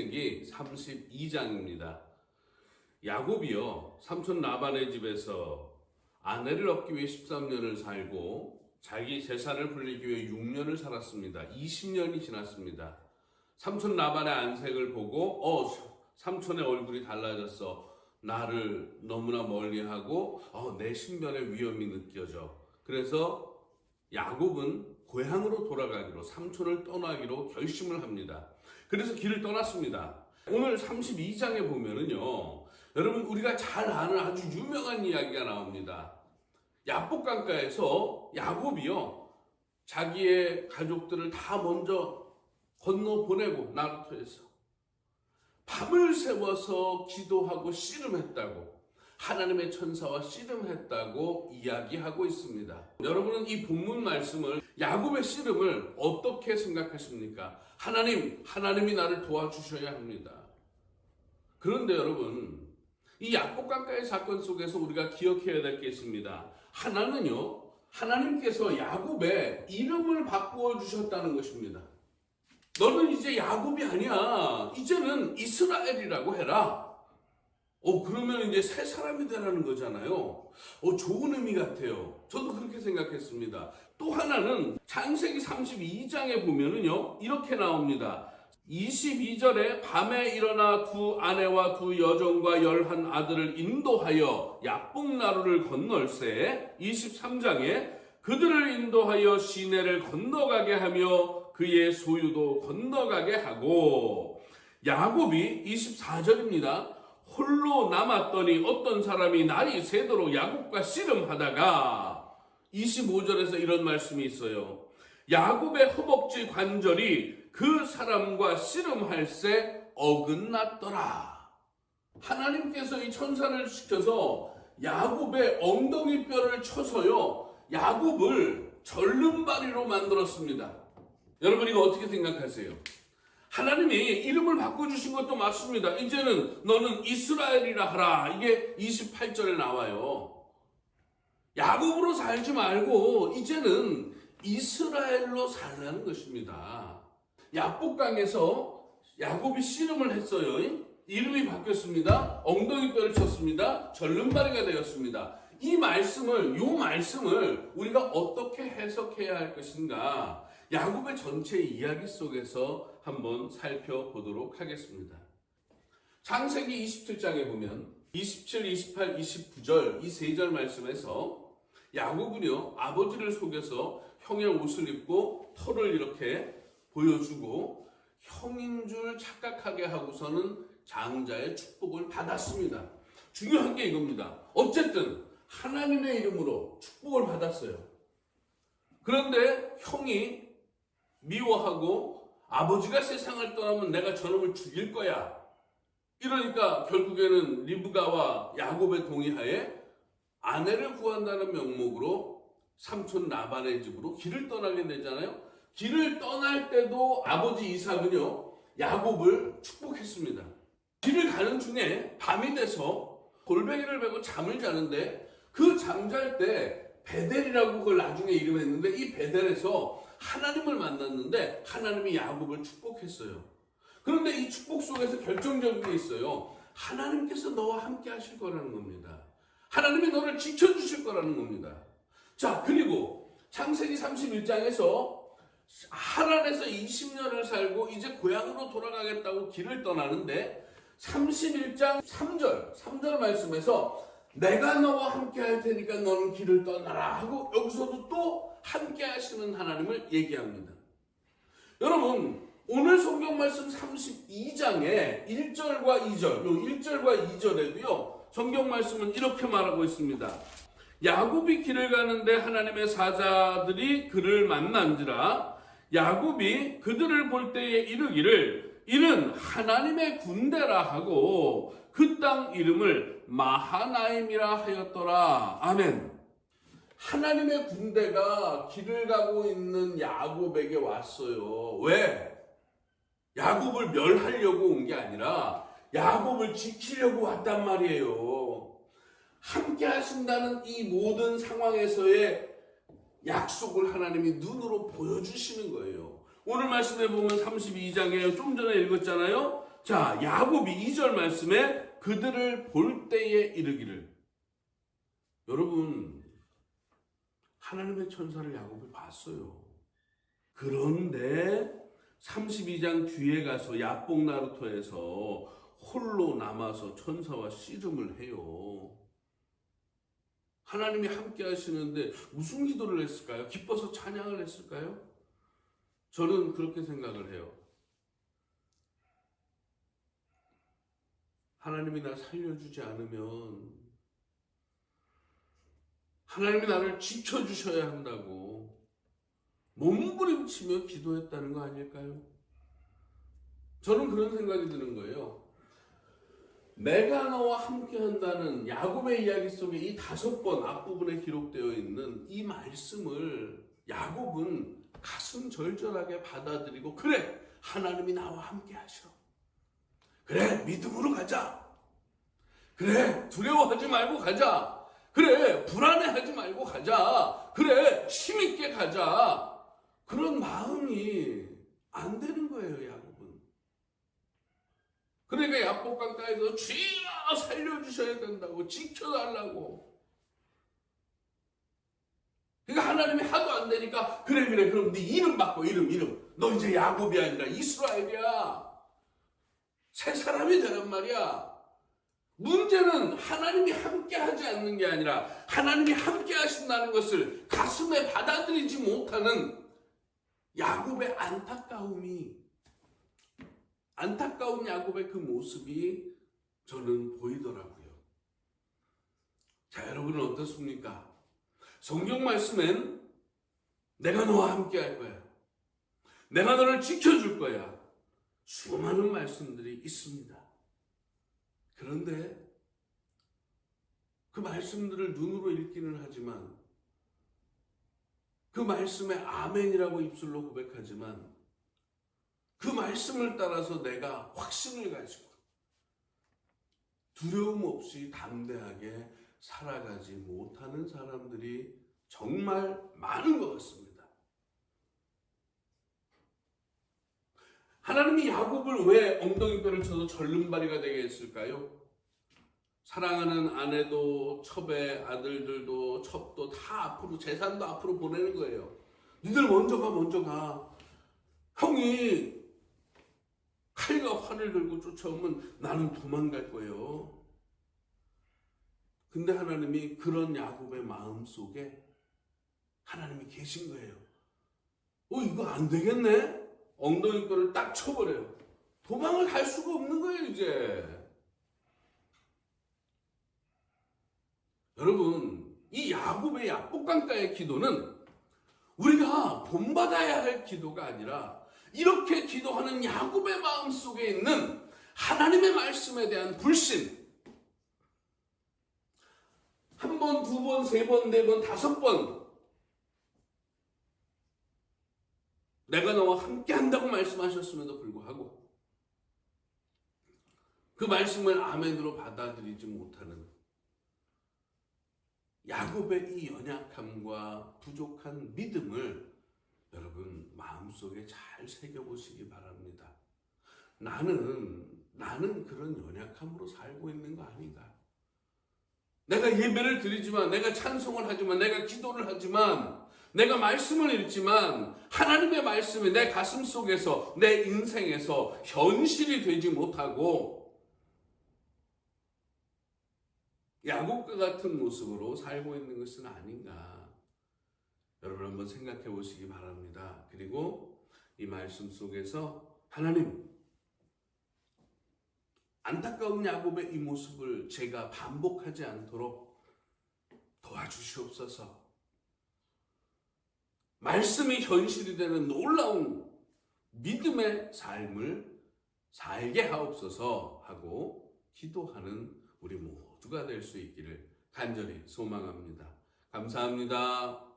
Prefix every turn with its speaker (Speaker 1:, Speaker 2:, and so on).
Speaker 1: 창세기 32장입니다. 야곱이요, 삼촌 라반의 집에서 아내를 얻기 위해 13년을 살고 자기 재산을 불리기 위해 6년을 살았습니다. 20년이 지났습니다. 삼촌 라반의 안색을 보고 삼촌의 얼굴이 달라졌어. 나를 너무나 멀리하고 내 신변에 위험이 느껴져. 그래서 야곱은 고향으로 돌아가기로, 삼촌을 떠나기로 결심을 합니다. 그래서 길을 떠났습니다. 오늘 32장에 보면은요, 여러분 우리가 잘 아는 아주 유명한 이야기가 나옵니다. 야복강가에서 야곱이요, 자기의 가족들을 다 먼저 건너 보내고 나루터에서 밤을 새워서 기도하고 씨름했다고, 하나님의 천사와 씨름했다고 이야기하고 있습니다. 여러분은 이 본문 말씀을, 야곱의 씨름을 어떻게 생각하십니까? 하나님이 나를 도와주셔야 합니다. 그런데 여러분, 이 야복강가의 사건 속에서 우리가 기억해야 될 게 있습니다. 하나님께서 야곱의 이름을 바꾸어 주셨다는 것입니다. 너는 이제 야곱이 아니야. 이제는 이스라엘이라고 해라. 그러면 이제 새 사람이 되라는 거잖아요. 좋은 의미 같아요. 저도 그렇게 생각했습니다. 또 하나는 창세기 32장에 보면은요, 이렇게 나옵니다. 22절에 밤에 일어나 두 아내와 두 여종과 11 아들을 인도하여 야복나루를 건널세. 23장에 그들을 인도하여 시내를 건너가게 하며 그의 소유도 건너가게 하고, 야곱이 24절입니다. 홀로 남았더니 어떤 사람이 날이 새도록 야곱과 씨름하다가, 25절에서 이런 말씀이 있어요. 야곱의 허벅지 관절이 그 사람과 씨름할새 어긋났더라. 하나님께서 이 천사를 시켜서 야곱의 엉덩이 뼈를 쳐서요, 야곱을 절름발이로 만들었습니다. 여러분 이거 어떻게 생각하세요? 하나님이 이름을 바꿔주신 것도 맞습니다. 이제는 너는 이스라엘이라 하라. 이게 28절에 나와요. 야곱으로 살지 말고 이제는 이스라엘로 살라는 것입니다. 야복강에서 야곱이 씨름을 했어요. 이름이 바뀌었습니다. 엉덩이 뼈를 쳤습니다. 절름발이가 되었습니다. 요 말씀을 우리가 어떻게 해석해야 할 것인가? 야곱의 전체 이야기 속에서 한번 살펴보도록 하겠습니다. 창세기 27장에 보면 27, 28, 29절 이 세 절 말씀에서 야곱은요, 아버지를 속여서 형의 옷을 입고 털을 이렇게 보여주고 형인 줄 착각하게 하고서는 장자의 축복을 받았습니다. 중요한 게 이겁니다. 어쨌든 하나님의 이름으로 축복을 받았어요. 그런데 형이 미워하고 아버지가 세상을 떠나면 내가 저놈을 죽일 거야. 이러니까 결국에는 리브가와 야곱의 동의하에 아내를 구한다는 명목으로 삼촌 라반의 집으로 길을 떠나게 되잖아요. 길을 떠날 때도 아버지 이삭은요, 야곱을 축복했습니다. 길을 가는 중에 밤이 돼서 골뱅이를 베고 잠을 자는데, 그 잠잘 때 베델이라고 그걸 나중에 이름했는데, 이 베델에서 하나님을 만났는데 하나님이 야곱을 축복했어요. 그런데 이 축복 속에서 결정적인 게 있어요. 하나님께서 너와 함께 하실 거라는 겁니다. 하나님이 너를 지켜주실 거라는 겁니다. 자, 그리고 창세기 31장에서 하란에서 20년을 살고 이제 고향으로 돌아가겠다고 길을 떠나는데, 31장 3절 말씀에서 내가 너와 함께 할 테니까 너는 길을 떠나라 하고, 여기서도 또 함께 하시는 하나님을 얘기합니다. 여러분, 오늘 성경 말씀 32장에 1절과 2절, 1절과 2절에도요, 성경 말씀은 이렇게 말하고 있습니다. 야곱이 길을 가는데 하나님의 사자들이 그를 만난지라. 야곱이 그들을 볼 때에 이르기를 이는 하나님의 군대라 하고 그 땅 이름을 마하나임이라 하였더라. 아멘. 하나님의 군대가 길을 가고 있는 야곱에게 왔어요. 왜? 야곱을 멸하려고 온 게 아니라 야곱을 지키려고 왔단 말이에요. 함께 하신다는 이 모든 상황에서의 약속을 하나님이 눈으로 보여주시는 거예요. 오늘 말씀에 보면 32장에 좀 전에 읽었잖아요. 자, 야곱이 2절 말씀에 그들을 볼 때에 이르기를. 여러분, 하나님의 천사를 야곱이 봤어요. 그런데 32장 뒤에 가서 야복 나루터에서 홀로 남아서 천사와 씨름을 해요. 하나님이 함께 하시는데 무슨 기도를 했을까요? 기뻐서 찬양을 했을까요? 저는 그렇게 생각을 해요. 하나님이 나 살려주지 않으면 하나님이 나를 지켜주셔야 한다고 몸부림치며 기도했다는 거 아닐까요? 저는 그런 생각이 드는 거예요. 내가 너와 함께 한다는 야곱의 이야기 속에 이 5번 앞부분에 기록되어 있는 이 말씀을 야곱은 가슴 절절하게 받아들이고, 그래, 하나님이 나와 함께 하셔. 그래, 믿음으로 가자. 그래, 두려워하지 말고 가자. 그래, 불안해하지 말고 가자. 그래, 힘있게 가자. 그런 마음이 안 되는 거예요, 야곱은. 그러니까 야복강가에서 주여 살려주셔야 된다고, 지켜달라고. 그러니까 하나님이 하도 안 되니까, 그래, 그럼 네 이름 바꿔, 이름. 너 이제 야곱이 아니라 이스라엘이야. 새 사람이 되란 말이야. 문제는 하나님이 함께 하지 않는 게 아니라 하나님이 함께 하신다는 것을 가슴에 받아들이지 못하는 야곱의 안타까운 야곱의 그 모습이 저는 보이더라고요. 자, 여러분은 어떻습니까? 성경 말씀엔 내가 너와 함께 할 거야. 내가 너를 지켜줄 거야. 수많은 말씀들이 있습니다. 그런데 그 말씀들을 눈으로 읽기는 하지만, 그 말씀에 아멘이라고 입술로 고백하지만, 그 말씀을 따라서 내가 확신을 가지고 두려움 없이 담대하게 살아가지 못하는 사람들이 정말 많은 것 같습니다. 하나님이 야곱을 왜 엉덩이뼈를 쳐서 절름발이가 되게 했을까요? 사랑하는 아내도 첩의 아들들도 첩도 다 앞으로, 재산도 앞으로 보내는 거예요. 니들 먼저 가. 형이 칼과 활을 들고 쫓아오면 나는 도망갈 거예요. 근데 하나님이 그런 야곱의 마음 속에 하나님이 계신 거예요. 이거 안 되겠네? 엉덩이뼈를 딱 쳐버려요. 도망을 갈 수가 없는 거예요, 이제. 여러분, 이 야곱의 야복강가의 기도는 우리가 본받아야 할 기도가 아니라, 이렇게 기도하는 야곱의 마음 속에 있는 하나님의 말씀에 대한 불신, 1번, 2번, 3번, 4번, 5번 내가 너와 함께 한다고 말씀하셨음에도 불구하고 그 말씀을 아멘으로 받아들이지 못하는 야곱의 이 연약함과 부족한 믿음을 여러분 마음속에 잘 새겨보시기 바랍니다. 나는 그런 연약함으로 살고 있는 거 아닌가? 내가 예배를 드리지만, 내가 찬송을 하지만, 내가 기도를 하지만, 내가 말씀을 읽지만 하나님의 말씀이 내 가슴 속에서, 내 인생에서 현실이 되지 못하고 야곱과 같은 모습으로 살고 있는 것은 아닌가? 여러분 한번 생각해 보시기 바랍니다. 그리고 이 말씀 속에서 하나님, 안타까운 야곱의 이 모습을 제가 반복하지 않도록 도와주시옵소서. 말씀이 현실이 되는 놀라운 믿음의 삶을 살게 하옵소서 하고 기도하는 우리 모두가 될 수 있기를 간절히 소망합니다. 감사합니다.